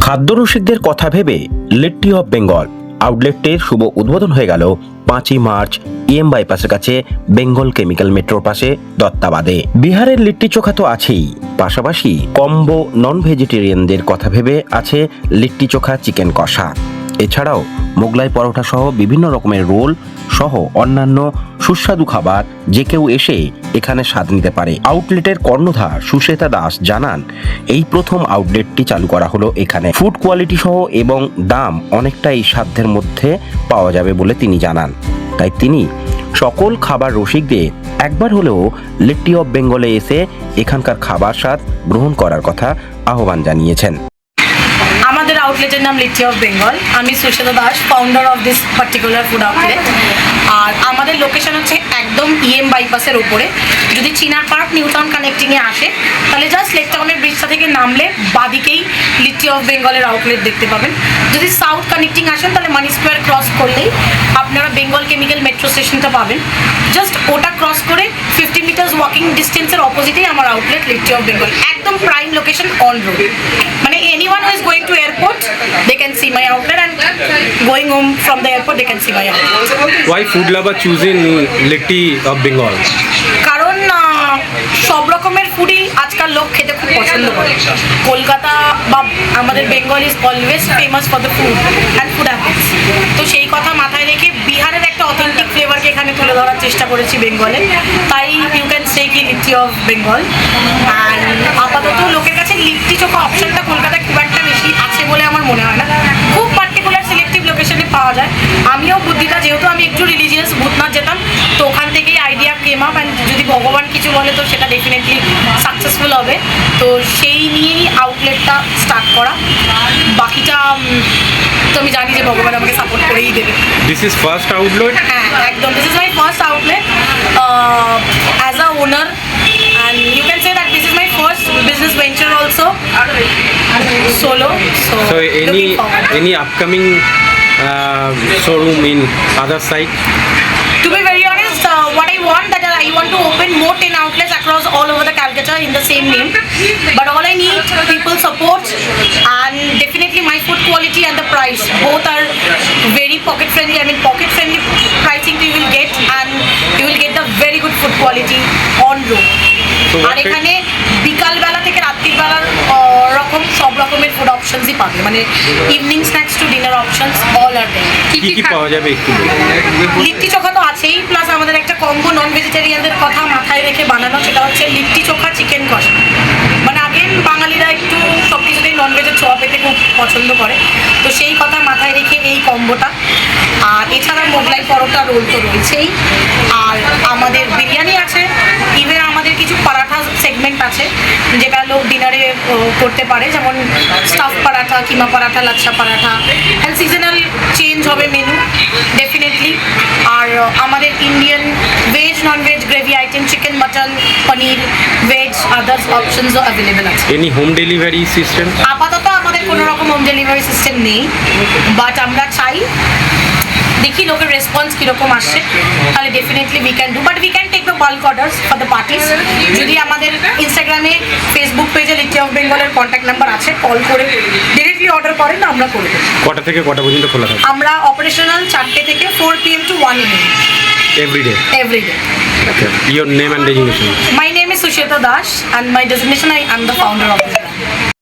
খাদ্য রসিকদের কথা ভেবে লিট্টি অফ বেঙ্গল আউটলেটের শুভ উদ্বোধন হয়ে গেল 5ই মার্চ EM বাইপাসের কাছে বেঙ্গল কেমিক্যাল মেট্রোর পাশে দত্তাবাদে। বিহারের লিট্টি চোখা তো আছেই, পাশাপাশি কম্বো নন ভেজিটেরিয়ানদের কথা ভেবে আছে লিট্টি চোখা চিকেন কষা। এছাড়াও মোগলাই পরোটা সহ বিভিন্ন রকমের রোল সহ অন্যান্য সুস্বাদু খাবার যে কেউ এসে এখানে স্বাদ নিতে পারে। আউটলেটের কর্ণধার সুশ্বেতা দাস জানান, এই প্রথম আউটলেটটি চালু করা হলো এখানে। ফুড কোয়ালিটি সহ এবং দাম অনেকটাই সাধ্যের মধ্যে পাওয়া যাবে বলে তিনি জানান। তাই তিনি সকল খাবার রসিকদের একবার হলেও লিট্টি অফ বেঙ্গলে এসে এখানকার খাবার স্বাদ গ্রহণ করার কথা আহ্বান জানিয়েছেন। আমাদের আউটলেটের নাম লিট্টি অফ বেঙ্গল। আমি Sushweta Das, founder of this particular food outlet. আর আমাদের লোকেশন হচ্ছে একদম EM বাইপাসের ওপরে। যদি চিনার পার্ক নিউ টাউন কানেক্টিংয়ে আসে তাহলে জাস্ট লেক টাউনের ব্রিজটা থেকে নামলে বাদিকেই লিট্টি অফ বেঙ্গলের আউটলেট দেখতে পাবেন। যদি সাউথ কানেক্টিং আসেন তাহলে মানি স্কোয়ার ক্রস করলেই আপনারা বেঙ্গল কেমিক্যাল মেট্রো স্টেশনটা পাবেন। জাস্ট ওটা ক্রস করে 50 মিটার্স ওয়াকিং ডিস্টেন্সের অপোজিটেই আমার আউটলেট লিট্টি অফ বেঙ্গল। একদম প্রাইম লোকেশন অন রোড। মানে anyone who is going to airport, they can see my outlet, and going home from the airport, they can see my outlet. Why food lover choosing Litti of Bengal? কারণ সব রকমের ফুডই আজকাল লোক খেতে খুব পছন্দ করে। কলকাতা বা আমাদের Bengal is always famous for the food and food habits. তো সেই কথা মাথায় রেখে বিহারের একটা অথেন্টিক ফ্লেভারকে এখানে তুলে ধরার চেষ্টা করেছি বেঙ্গলে। তাই ইউ ক্যান সে কি লিট্টি অফ বেঙ্গল। অ্যান্ড আপাতত লোকের কাছে লিট্টি চোখা অপশনটা কলকাতায় খুব একটা বেশি আছে বলে আমার মনে হয় না। খুব পার্টিকুলার সিলেক্টিভ লোকেশনে পাওয়া যায়। আমিও বুদ্ধিটা, যেহেতু আমি একটু রিলিজিয়াস, ভূতনাথ যেতাম, তো ওখান থেকেই আইডিয়া কেম আপ। অ্যান্ড যদি ভগবান কিছু বলে তো সেটা ডেফিনেটলি সাকসেসফুল হবে। তো সেই নিয়েই আউটলেটটা স্টার্ট করা। বাকিটা তো আমি জানি যে ভগবান আমাকে সাপোর্ট করেই দেবে। This is first outlet? হ্যাঁ, একদম। This is my first outlet as a owner, and you can say that this is my first business venture also, solo. So any upcoming showroom in other side? To be very honest, what I want to open more 10 outlets across all over the Calcutta in the same name. But all I need people support, and definitely my food quality and the price both are very pocket friendly. I mean pocket friendly pricing you will get, and you will get the very good food quality on road. আর এখানে বিকাল বেলা থেকে রাত্রির বেলার রকম সব রকমের food অপশনসই পাবে। মানে evening snacks to dinner options all are there. কি পাওয়া যাবে একটু? লিট্টি চোখা তো আছেই, প্লাস আমাদের একটা কম্বো নন ভেজিটেরিয়ানদের কথা মাথায় রেখে বানানো, সেটা হচ্ছে লিট্টি চোখা চিকেন কষা। মানে আগেন বাঙালিরা একটু সব কিছুতেই ননভেজের ছোঁয়া পেতে খুব পছন্দ করে, তো সেই কথা মাথায় রেখে এই কম্বোটা। আর এছাড়া মোগলাই পরোটা রোল তো রয়েছেই, আর আমাদের বিরিয়ানি আছে। ইভেন আমাদের কিছু পরাঠা সেগমেন্ট আছে যেটা লোক ডিনারে করতে পারে, যেমন stuff paratha, keema paratha, lachha paratha. And seasonal change হবে মেনু ডেফিনেটলি। আর আমাদের Indian veg non veg gravy item, chicken, mutton, paneer, veg others অপশনসও অ্যাভেলেবেল আছে। Any home delivery system? আপাতত আমাদের কোনো রকম হোম ডেলিভারি সিস্টেম নেই, বাট আমরা চাই, দেখি লোকের রেসপন্স কীরকম আসছে, তাহলে definitely we can do, but we can take the bulk orders for the parties. যদি আমাদের ইনস্টাগ্রামে, ফেসবুক পেজে লিট্টি অফ বেঙ্গলের কন্ট্যাক্ট নাম্বার আছে, কল করে ডিরেক্টলি অর্ডার করেন, আমরা করে দেবো। কটা থেকে কটা পর্যন্ত খোলা থাকে? আমরা অপারেশনাল 4টে থেকে 4 PM to 1 AM Every day? Okay. Your name and designation? My name is Susheta Dash, and my designation, I am the founder of this brand.